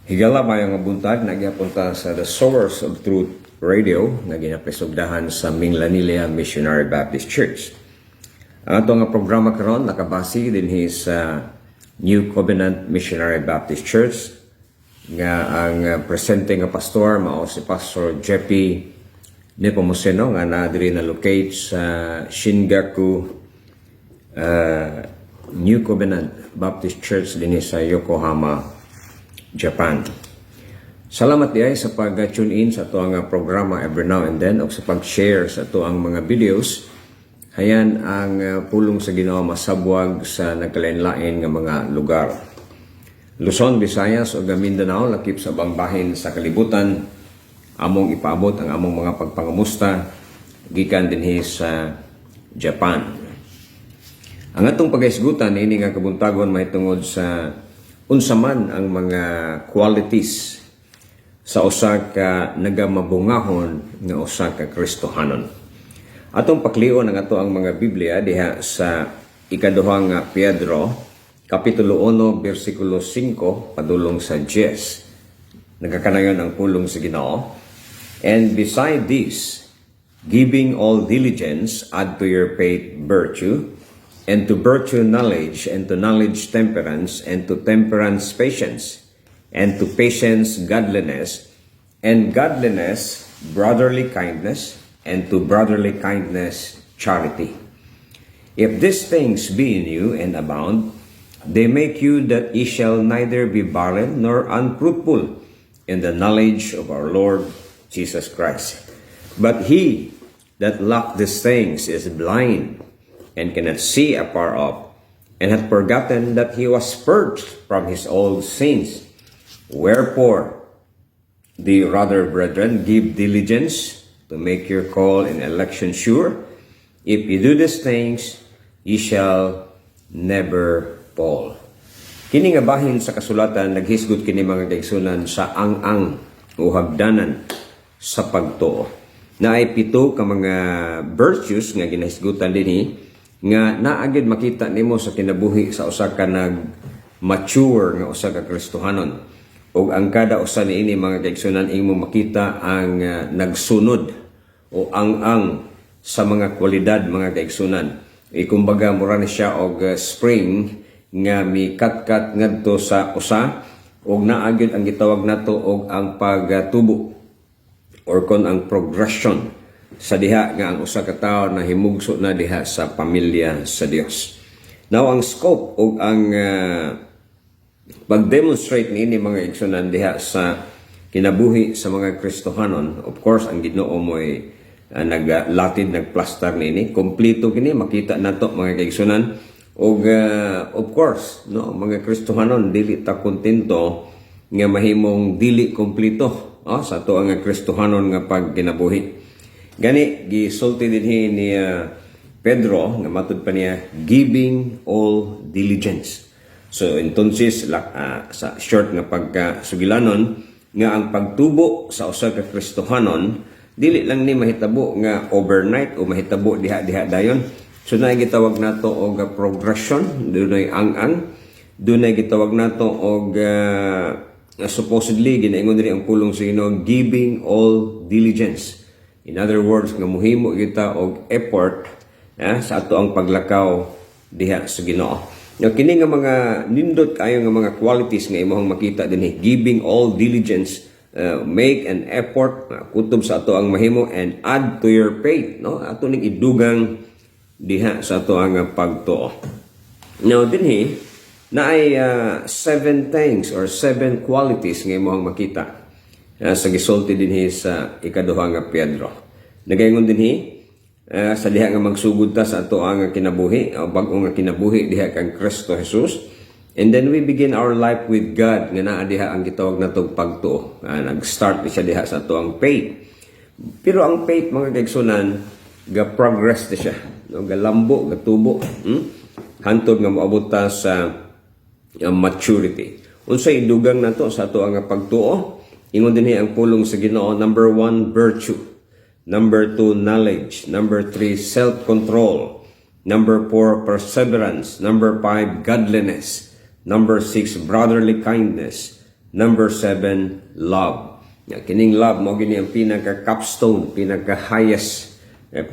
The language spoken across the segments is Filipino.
Higala mayong nga buntag nagyapunta sa The Source of Truth Radio nga ginapresugdahan sa Minglanilla Missionary Baptist Church. Ang ato nga programa karon nakabase dinhi sa New Covenant Missionary Baptist Church nga ang presenting nga pastor mao si Pastor Jeppy Nepomuceno nga na diri na locate sa Shingaku New Covenant Baptist Church dinhi sa Yokohama, Japan. Salamat diay sa pag-tune in sa ato nga programa every now and then o sa pag-share sa ato ang mga videos. Hayan ang pulong sa Ginoo masabwag sa nagkalain-lain nga mga lugar. Luzon, Visayas o Mindanao lakip sa bangbahin sa kalibutan. Among ipaabot ang among mga pagpangamusta gikan dinhi sa Japan. Ang atong pagaisgutan ini nga kabuntagon mahitungod sa unsa man ang mga qualities sa usa ka nagamabungahon nga usa ka Kristohanon. Atong paklion ang ato ang mga Biblia diha sa ikaduha nga Pedro kapitulo 1 bersikulo 5 padulong sa 10. Nagakanayon ang pulong sa Ginoo. And beside this, giving all diligence, add to your faith virtue, and to virtue knowledge, and to knowledge temperance, and to temperance patience, and to patience godliness, and godliness brotherly kindness, and to brotherly kindness charity. If these things be in you and abound, they make you that ye shall neither be barren nor unfruitful in the knowledge of our Lord Jesus Christ. But he that lack these things is blind, and cannot see afar off, and hath forgotten that he was purged from his old sins. Wherefore, the rather, brethren, give diligence to make your call and election sure. If you do these things, ye shall never fall. Kini nga bahin sa kasulatan, naghisgot kini mga kaigsunan sa ang-ang o hagdanan sa pagtuo. Na ay 7 ka mga virtues nga ginahisgutan dinhi nga naagid makita nimo sa kinabuhi sa usa ka nag-mature nga usa ka Kristohanon. Ug ang kada usa niini mga kaigsunan imo makita ang nagsunod o ang sa mga kwalidad mga kaigsunan. Kumbaga mura ni siya og spring nga mikat-kat ngadto sa usa ug naagid ang gitawag nato og ang pagtubo or kon ang progression sa diha nga ang usa ka tawo na himugso na diha sa pamilya sa Dios. Now ang scope o ang pag-demonstrate niini mga igsunan diha sa kinabuhi sa mga Kristohanon, of course ang Ginoo mo'y naglatid nagplaster niini, kompleto kini makita nato mga kaigsunan. Og of course no mga Kristohanon dili ta kontento nga mahimong dili kompleto sa ato ang Kristohanon nga pagkinabuhi. Gani, gisulti dinhi ni Pedro, nga matud pa niya, giving all diligence. So, entonces, sa short nga pagkasugilanon, nga ang pagtubo sa usa ka Kristohanon, dili lang ni mahitabo nga overnight o mahitabo diha-diha dayon. So, na gitawag nato og progression, dunay ang-ang, dunay gitawag nato og supposedly, ginaingon diri ang pulong sa Ginoo, giving all diligence. In other words, nga muhimo kita og effort sa ato ang paglakaw diha sa Ginoo. Now, kini nga mga nindot kayo nga mga qualities nga imong makita dinhi, giving all diligence, make an effort, kutob sa ato ang mahimo, and add to your faith, no? Ato ning idugang diha sa ato ang pagtuo. Now, dinhi na ay 7 things or 7 qualities nga imong makita sa gisulti dinhi sa ikaduha nga Pedro. Nagaingon dinhi sa diha nga magsugod ta sa ato ang kinabuhi o bag-o nga kinabuhi diha kang Kristo Jesus. And then we begin our life with God nga naa diha ang gitawag natong pagtuo. Nag-start siya diha sa ato ang faith. Pero ang faith mga kaigsunan ga progress na siya, no? Galambo, gatubo, hantod nga moabot ta sa maturity. Unsay idugang nato sa ato ang pagtuo? Ingon dinhi ang pulong sa Ginoo, number 1, virtue. Number 2, knowledge. Number 3, self-control. Number 4, perseverance. Number 5, godliness. Number 6, brotherly kindness. Number 7, love. Kining love mo gini ang pinaka-capstone, pinaka-highest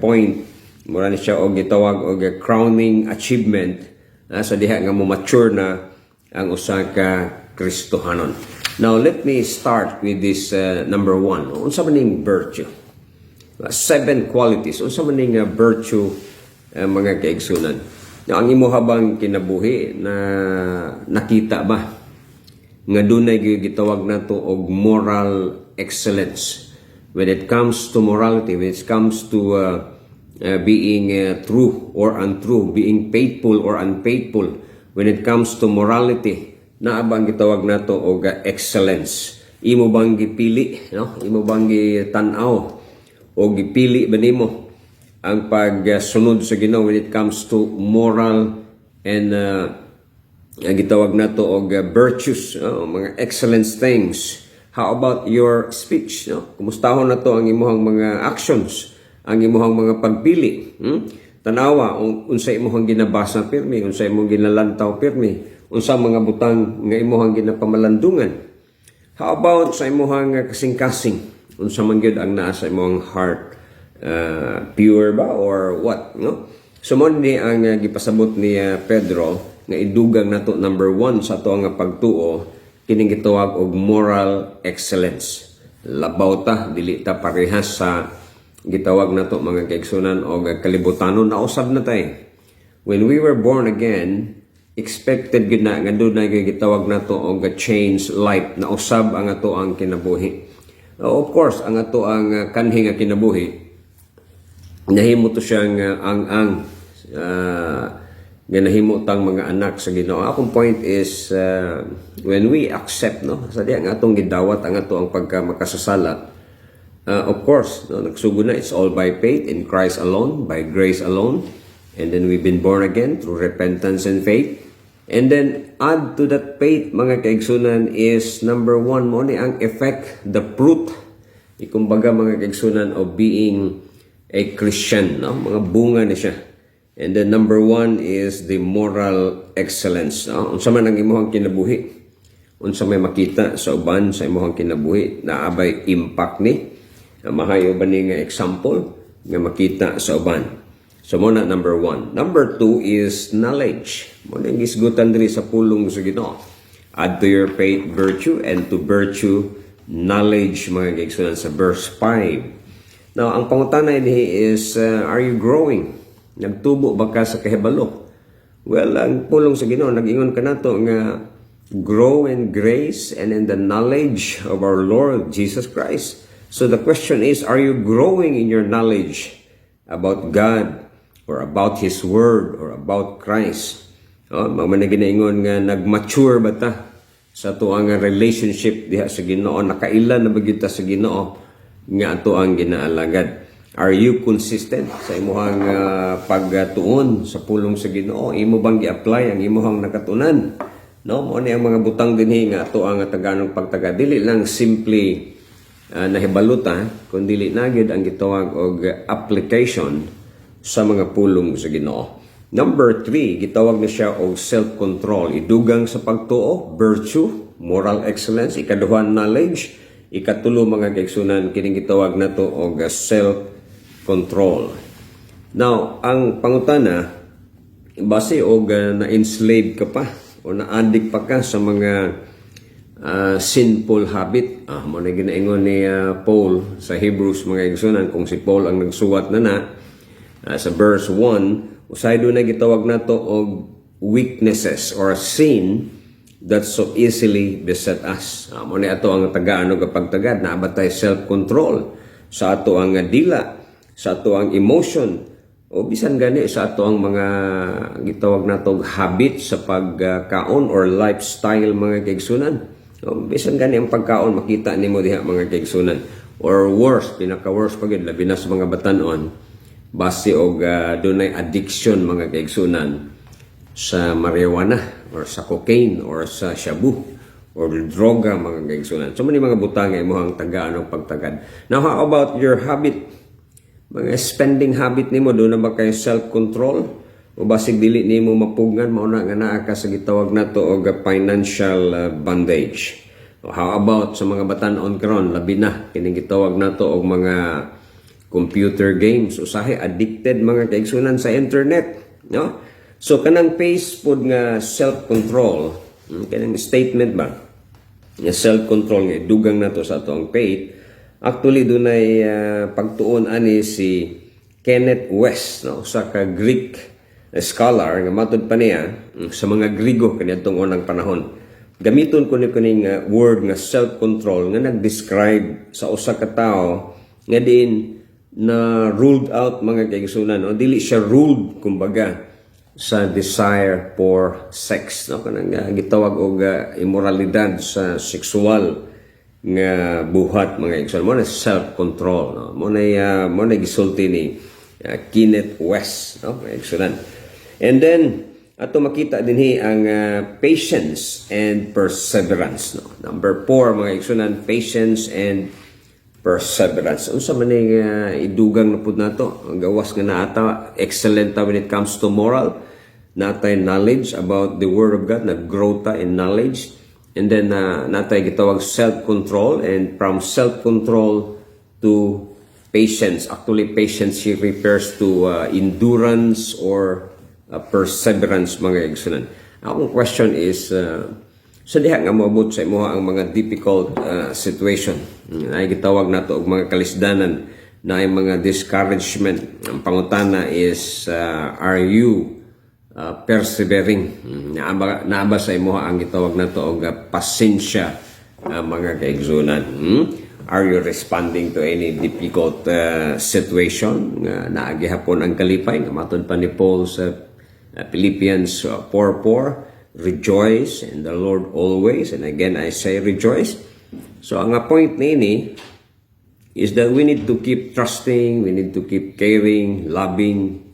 point. Mura ni siya og gitawag og crowning achievement sa diha nga mo mature na ang usa ka Kristohanon. Now let me start with this number 1. Unsa man ning virtue? 7 qualities. Unsa man ning virtue mga kaigsunan? Now, ang imo habang kinabuhi na nakita ba nga dunay gitawag nato og moral excellence when it comes to morality, when it comes to being true or untrue, being faithful or unfaithful, when it comes to morality, naa bang gitawag nato og excellence? Imo bang gipili, no? Imo bang gitanaw o gipili ba nimo ang pagsunod sa Ginoo when it comes to moral and gitawag nato og virtues, mga excellence things? How about your speech, no? Kumustahon nato ang imong mga actions, ang imong mga pagpili? Tanawa unsa imong ginabasa pirmi, unsa imong ginalantaw pirmi, unsa mga butang nga imong ginapamalandungan? How about sa imong kasing-kasing? Unsa man gyud ang naa sa imong heart? Pure ba or what, no? So mo ni ang gipasabot ni Pedro nga idugang nato number 1 sa ato nga pagtuo kining gitawag og moral excellence. Labaw ta, dili ta parehas sa gitawag nato mga kaigsunan og kalibutanon na usab na tay. When we were born again, expected gid na nga dunay gitawag nato og change life na usab ang ato ang kinabuhi. Of course, ang ato ang kanhi nga kinabuhi nahimo to siyang ang nga nahimo tang mga anak sa Ginoo. Akong point is when we accept, no, sa diya nga atong gidawat ang ato ang pagka makasasala, of course, no, nagsugod na, it's all by faith in Christ alone, by grace alone, and then we've been born again through repentance and faith. And then add to that faith mga kaigsunan is number 1 mo ni ang effect, the fruit, ikumbaga mga kaigsunan of being a Christian, no? Mga bunga na siya. And then number 1 is the moral excellence. Unsa man ang imong kinabuhi, unsa may makita sa uban sa imong kinabuhi, naabay impact ni, mahayo ba ni nga example nga makita sa uban. So mo na number 1. Number 2 is knowledge. Mo na gisgutan diri sa pulong sa Ginoo. Add to your faith virtue, and to virtue knowledge mga kaigsunan sa verse 5. Now ang pangutana ini is are you growing? Nagtubo ba ka sa kahibalo? Well, ang pulong sa Ginoo nag-ingon ka nato nga grow in grace and in the knowledge of our Lord Jesus Christ. So the question is, are you growing in your knowledge about God or about His Word or about Christ? Mamana ginaingon nga nag-mature ba ta sa ato ang relationship diha sa Ginoo? Nakailan na ba kita sa Ginoo nga ato ang ginaalagad? Are you consistent sa imuhang pagtuon sa pulong sa Ginoo? Imo bang gi-apply ang imuhang nakatunan? No, mo ni ang mga butang dinhi nga ato ang taganong pagtaga. Dili lang simply nahibaluta, kundi dili na gyud ang gitawag og application sa mga pulong sa Ginoo. Number 3, gitawag na siya og self-control. Idugang sa pagtuo, virtue, moral excellence. Ikaduha, knowledge. Ikatulo mga kaigsunan, kining gitawag nato og self-control. Now, ang pangutana, base og na-enslave ka pa o na-addict pa ka sa mga sinful habit. Mo na ginaingon ni Paul sa Hebrews mga kaigsunan, kung si Paul ang nagsuwat na sa verse 1, usay doon na gitawag nato og weaknesses or sin that so easily beset us. Mo na ato ang tagaan og pagtagad na abatay self-control sa ato ang dila, sa ato ang emotion, o bisan gani sa ato ang mga gitawag natong habit sa pagkaon or lifestyle mga kaigsunan. O bisan gani ang pagkaon makita nimo diha mga kaigsunan. Or worse, pinaka-worse pa gid labi na sa mga batan-on, base og dunay addiction mga kaigsunan sa marijuana or sa cocaine or sa shabu or droga mga kaigsunan. So many mga butang ay mohang tagaan o pagtagad. Now how about your habit? Mga spending habit nimo, doon na ba kayo self-control? O basig dili nimo mapugngan, mauna nga naa ka sa gitawag nato og financial bondage. How about sa mga batan-on karon, labi na kining gitawag nato og mga computer games, usahay addicted mga kaigsunan sa internet, no? So kanang pace pod nga self-control, kanang statement ba nga self-control nga dugang nato sa atong faith. Actually dunay pagtuon ani si Kenneth West, no, sa ka Greek scholar nga matud pa niya sa mga Grigo kaniadtong unang panahon. Gamiton ko ni kuning word nga self-control nga nag-describe sa usa ka tawo nga din na ruled out mga kaigsunan, o dili siya ruled kumbaga sa desire for sex, no, kanang gitawag og immoralidad sa sexual nga buhat mga kaigsunan, mo na self-control, no, mo na gisulti ni Kenneth West, no, kaigsunan. And then ato makita dinhi ang patience and perseverance, no. Number 4 mga kaigsunan, patience and perseverance. Unsa man ning idugang na pud nato, ang gawas nga naata excellent ta when it comes to moral, natay knowledge about the word of God, nag-grow ta in knowledge, and then natay gitawag self-control, and from self-control to patience. Actually patience here refers to endurance or perseverance mga igsunan. Akong question is sa diha nga moabot sa imo ang mga difficult situation, ay gitawag nato og mga kalisdanan, na ay mga discouragement. Ang pangutana is are you persevering? Naaba sa imo ang gitawag nato og pasensya mga kaigsunan. Are you responding to any difficult situation nga naagihapon ang kalipay nga matud pa ni Paul sa Philippians 4:4, rejoice in the Lord always, and again I say rejoice. So ang point nini is that we need to keep trusting, we need to keep caring, loving,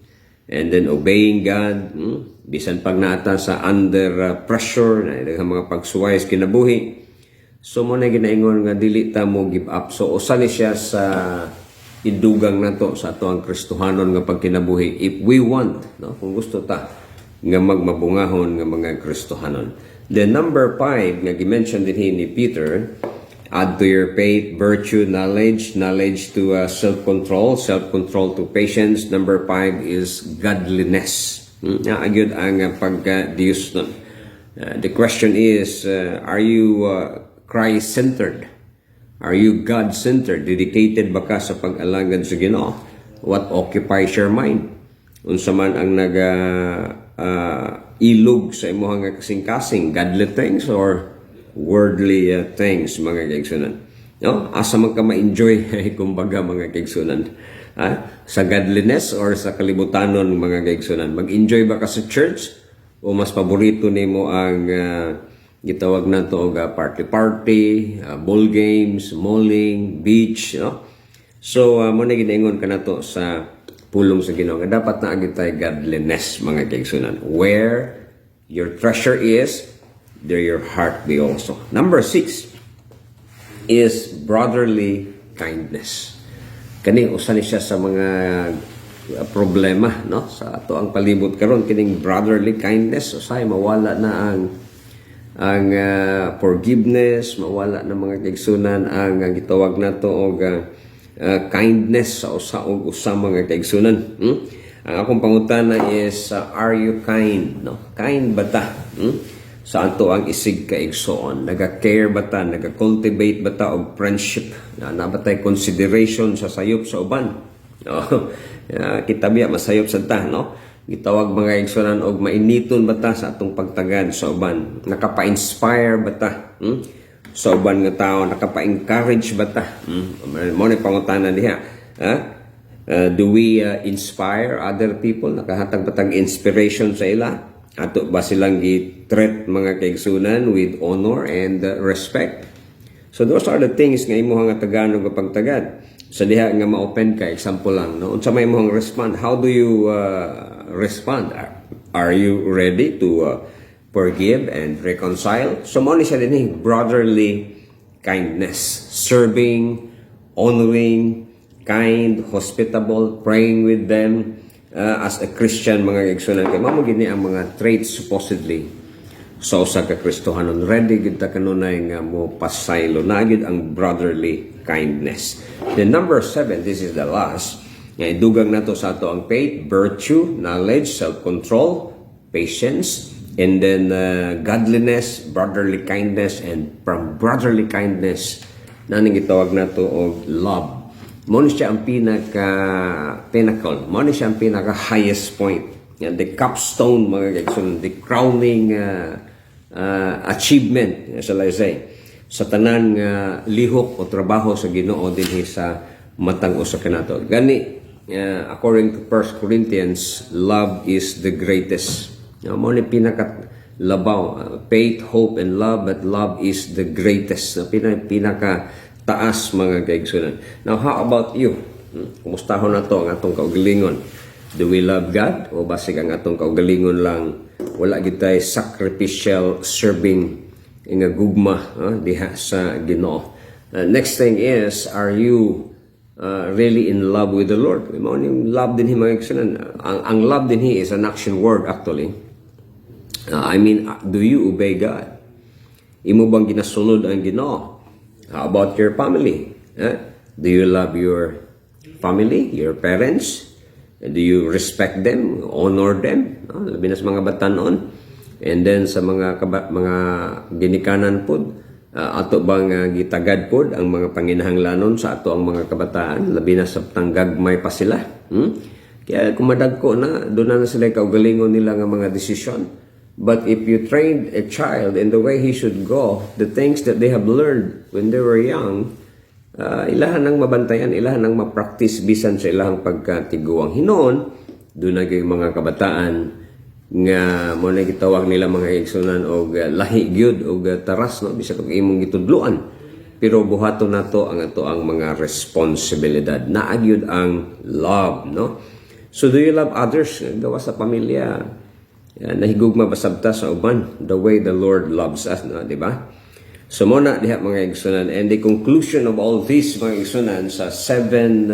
and then obeying God, bisan pag naata sa under pressure na mga pagsuway sa kinabuhi. So mo na ginaingon nga dili ta mo give up. So usa ni siya sa idugang nato sa ato ang Kristohanon nga pagkinabuhi, if we want, no, kung gusto ta nga magmabungahon nga mga Kristohanon. Then number 5 nga gi-mention din ni Peter, add to your faith virtue, knowledge to self-control, self-control to patience. Number 5 is godliness. Agyud ang pagka-Diyos nun. The question is, are you Christ-centered? Are you God-centered? Dedicated ba ka sa pag-alangad sa Ginoo? What occupies your mind? Unsa man ang ilog sa imong kasing-kasing, godly things or worldly things mga kaigsunan? No? Asa man ka ma-enjoy kumbaga mga kaigsunan? Sa godliness or sa kalibutanon mga kaigsunan? Mag-enjoy ba ka sa church o mas paborito nimo ang gitawag nato og party, ball games, malling, beach, no? So mo na ginaingon ka nato sa pulong sa Ginoo nga dapat na agitay godliness mga kaigsunan. Where your treasure is, there your heart be also. Number 6 is brotherly kindness. Kani usa ni siya sa mga problema, no, sa ato ang palibot karon, kining brotherly kindness. Usay mawala na ang forgiveness, mawala na mga kaigsunan ang gitawag nato og kindness sa usa og usa mga kaigsunan. Ang akong pangutana is are you kind, no? Kind ba ta? Sa ato ang isig kaigsoon, naga-care ba ta, naga-cultivate ba ta og friendship, na nabatay consideration sa sayop sa uban, no? Kita biya masayop sa ta, no? Gitawag mga igsonan og mainiton ba ta sa atong pagtagad sa uban, nakapa-inspire ba ta sa uban nga tao, nakapa-encourage ba ta? Mo ni pangutana diha, do we inspire other people? Nakahatag ba tag inspiration sa ila? Ato ba silang gi-treat mga kaigsunan with honor and respect? So those are the things nga imong nga Tagalog nga pagtagad. Sa diha nga ma-open ka, example lang, no? Unsa may imong respond? How do you respond? Are you ready to forgive and reconcile? So mo ni siya din brotherly kindness, serving, honoring, kind, hospitable, praying with them as a Christian mga kaigsunan. Kay mamo gini ang mga traits supposedly sa usa ka Kristohanon. Ready gid ta kanunay nga mo pasaylo na gid ang brotherly kindness. Then number 7, this is the last. Nga idugang nato sa ato ang faith, virtue, knowledge, self-control, patience, and then godliness, brotherly kindness, and from brotherly kindness naning gitawag nato og love. Mo ni siya ang pinnacle, mo ni siya ang pinaka highest point. Yan, the capstone, mga kaibigan, the crowning achievement, shall I say, sa tanan nga lihok o trabaho sa Ginoo dinhi sa matang usa kanato. Gani, according to 1 Corinthians, love is the greatest. Mo ni pinaka labaw, faith, hope, and love, but love is the greatest. Pinaka taas, mga kaibigan. Now, how about you? Kumustahon na to ang atong kaugalingon? Do we love God? O basig ang atong kaugalingon lang wala gitay sacrificial serving nga gugma diha sa Ginoo. Next thing is, are you really in love with the Lord? Yung love din mga kaibigan. Ang love din is an action word actually. I mean, do you obey God? Imo bang ginasunod ang Ginoo? How about your family? Do you love your family, your parents? Do you respect them, honor them? Labi na sa mga batanon. And then sa mga ginikanan pod, ato bang gitagad pod ang mga panginahanglanon sa ato ang mga kabataan, labi na sa tanggagmay pa sila. Kaya kumadagko na, doon na sila kaugalingon nila nga mga desisyon. But if you train a child in the way he should go, the things that they have learned when they were young, ilahan nang mabantayan, ilahan nang ma-practice bisan sa ilahang pagkatiguang hinon. Doon na yung mga kabataan nga mo na gitawag nila mga igsunan og lahi gyud og taras, no, bisa kung imong gitudloan. Pero buhaton nato ang ato ang mga responsibilidad. Naagyud ang love, no? So do you love others? Gawa sa pamilya. Nahigugma basabta sa uban the way the Lord loves us, no, di ba? So muna diha mga igsunan, and the conclusion of all this mga igsunan sa 7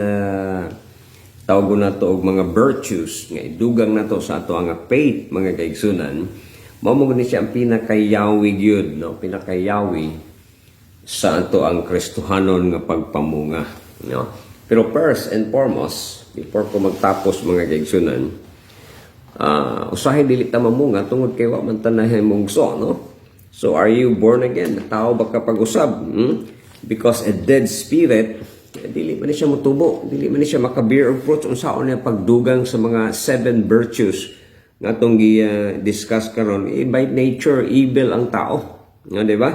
tawag na to og mga virtues nga idugang nato sa ato ang faith mga kaigsunan, mao mo ni siya ang pinakayawi gyud, no, pinakayawi sa ato ang Kristohanon nga pagpamunga, no. Pero first and foremost, before ko magtapos mga kaigsunan, usahay dili ta mamunga tungod kay wa man tanahay mungso, no. So are you born again? Tao ba ka pag-usab? Because a dead spirit, dili man siya motubo, dili man siya makabear of fruits. Unsaon niya pagdugang sa mga 7 virtues nga atong discuss karon. By nature, evil ang tao. Nga, di ba?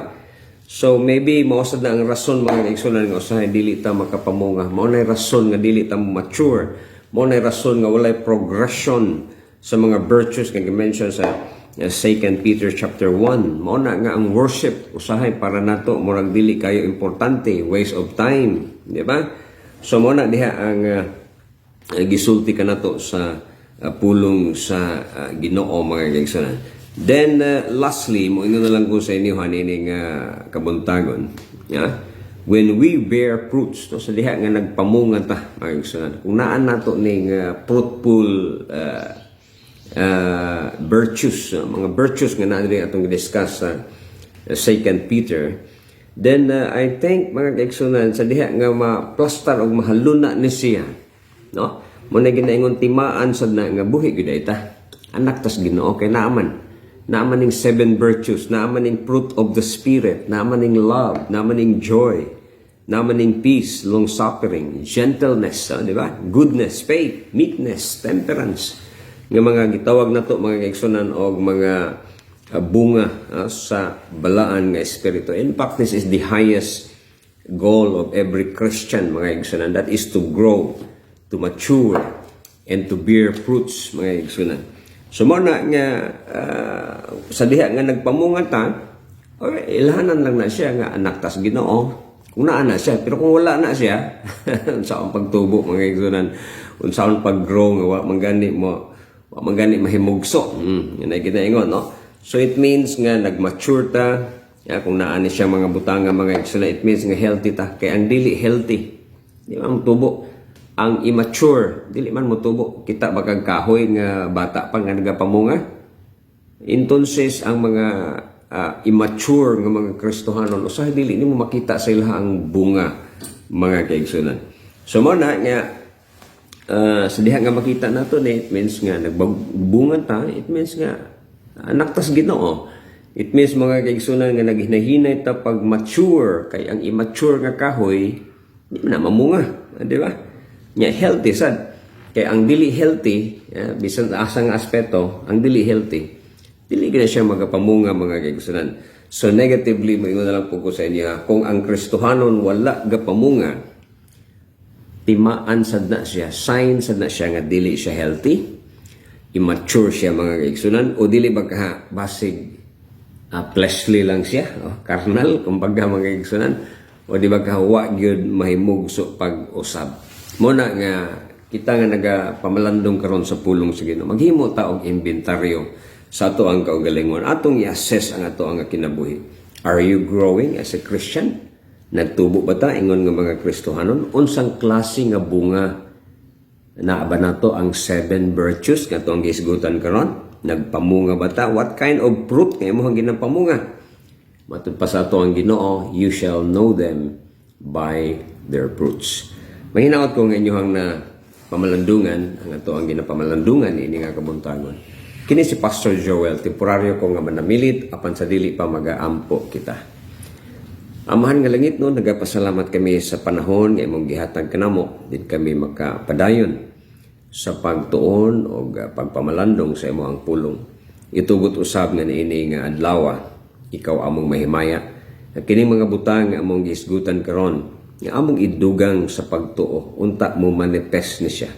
So maybe mausad na ang rason mga igsunan nga usahay dili ta makapamunga. Mao na rason nga dili ta mature. Mao na rason nga walay progression sa mga virtues nga gi-mention sa 2 Peter chapter 1. Mao na nga ang worship usahay para nato murag dili kayo importante, waste of time, di ba? So mao na diha ang gisulti kanato sa pulong sa Ginoo mga kaigsunan. Then lastly, mo ingon na lang ko sa inyo hanining kabuntagon, when we bear fruits, no, sa diha nga nagpamunga ta mga kaigsunan, kung naan nato ning fruitful virtues, mga virtues nga natin atong discuss sa 2 Peter, then I think mga kaigsunan sa diha nga ma-plaster og mahaluna ni siya, no, mo na ginaingon timaan sad na nga buhi gyud ita anak tas Ginoo kay naaman ning 7 virtues, naaman ning fruit of the spirit, naaman ning love, naaman ning joy, naaman ning peace, long suffering, gentleness, di ba, goodness, faith, meekness, temperance, nga mga gitawag nato mga kaigsunan og mga bunga sa balaan nga espiritu. In fact, this is the highest goal of every Christian mga kaigsunan, that is to grow, to mature, and to bear fruits mga kaigsunan. So mo na nga sa diha nga nagpamunga ta, ilahanan lang na siya nga anak tas Ginoo kung naa na siya. Pero kung wala na siya, unsaon pagtubo mga kaigsunan, unsaon pag-grow nga wa mangani mahimugso. Yan ay ginaingon, no? So it means nga nagmature ta, kung naani siya mga butanga mga kaigsunan, it means nga healthy ta. Kaya ang dili healthy, di ba mutubo? Ang immature, dili man mutubo. Kita bakag kahoy nga bata pa nga nagapamunga, Entonces ang mga immature nga mga Kristohanon usahay dili nimo makita sa ila ang bunga mga kaigsunan. So mo na nga sa diha nga makita nato ni it means nga nagbungan ta, it means nga anak tas Ginoo. It means mga kaigsunan nga naghinahinay ta pag mature kay ang immature nga kahoy di na mamunga, di ba? Nya healthy sad. Kay ang dili healthy, bisan asa nga aspeto, ang dili healthy dili gina siya magapamunga mga kaigsunan. So negatively, maingon na lang po ko sa inyo, kung ang Kristohanon wala gapamunga, timaan sad na siya, sign sad na siya nga dili siya healthy, immature siya mga kaigsunan, o dili ba ka basig fleshly lang siya, carnal, kumbaga mga kaigsunan, o di ba ka wa gyud mahimugso pag-usab. Muna nga, kita nga nagapamalandong karon sa pulong sa Ginoo, maghimo ta og inventaryo sa ato ang kaugalingon, atong i-assess ang ato ang kinabuhi. Are you growing as a Christian? Nagtubo ba ta ingon nga mga Kristohanon? Unsang klase nga bunga na ba nato ang 7 virtues nga atong gisgutan karon? Nagpamunga ba ta? What kind of fruit nga imong ginapamunga? Matud pa sa ato ang Ginoo, you shall know them by their fruits. Mahinaot ko nga inyohang na pamalandungan, ang ato ang ginapamalandungan ini nga kabuntagon. Kini si Pastor Joel, temporaryo ko nga manamilit, apan sa dili pa magaampo kita. Amahan nga langit no, nagapasalamat kami sa panahon nga imong gihatag kanamo, din kami makapadayon sa pagtuon o pagpamalandong sa imong pulong. Itugot usab nga niini nga adlaw, ikaw among mahimaya. Kini mga butang nga among gisgutan karon, nga among idugang sa pagtuo, unta mo manifest ni siya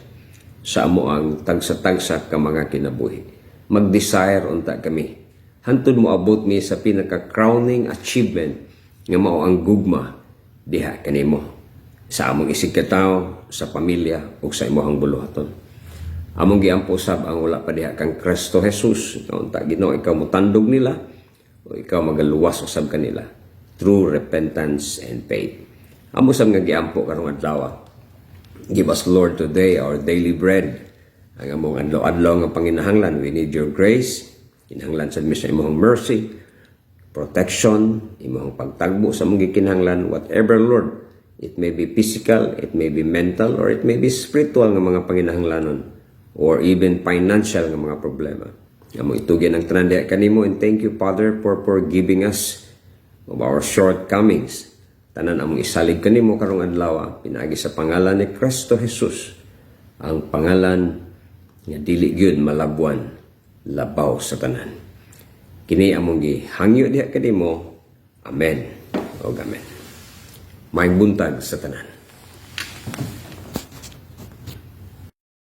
sa amo ang tagsa-tagsa ka mga kinabuhi. Mag-desire unta kami. Hantod mo abot mi sa pinaka-crowning achievement nga mao ang gugma diha kanimo sa among isig katawo, sa pamilya ug sa imong buluhaton. Among giampo sab ang wala pa diha kang Kristo Jesus. Unta Ginoo ikaw motandog nila o ikaw magaluwas usab kanila through repentance and faith. Amo sab nga giampo karong adlaw. Give us Lord today our daily bread. Ang among adlaw-adlaw nga panginahanglan, we need your grace, kinahanglan sa imong mercy, protection, imong pagtagbo sa among gikinahanglan, whatever Lord, it may be physical, it may be mental, or it may be spiritual nga mga panginahanglanon, or even financial nga mga problema. Among itugyan ang tanan diha kanimo, and thank you Father for forgiving us of our shortcomings. Tanan among isalig kanimo karong adlaw, pinaagi sa pangalan ni Kristo Jesus, ang pangalan nga dili gyud malabwan, labaw sa tanan. Kini among gihangyo diha kanimo. Amen. O amen. Maayong buntag sa tanan.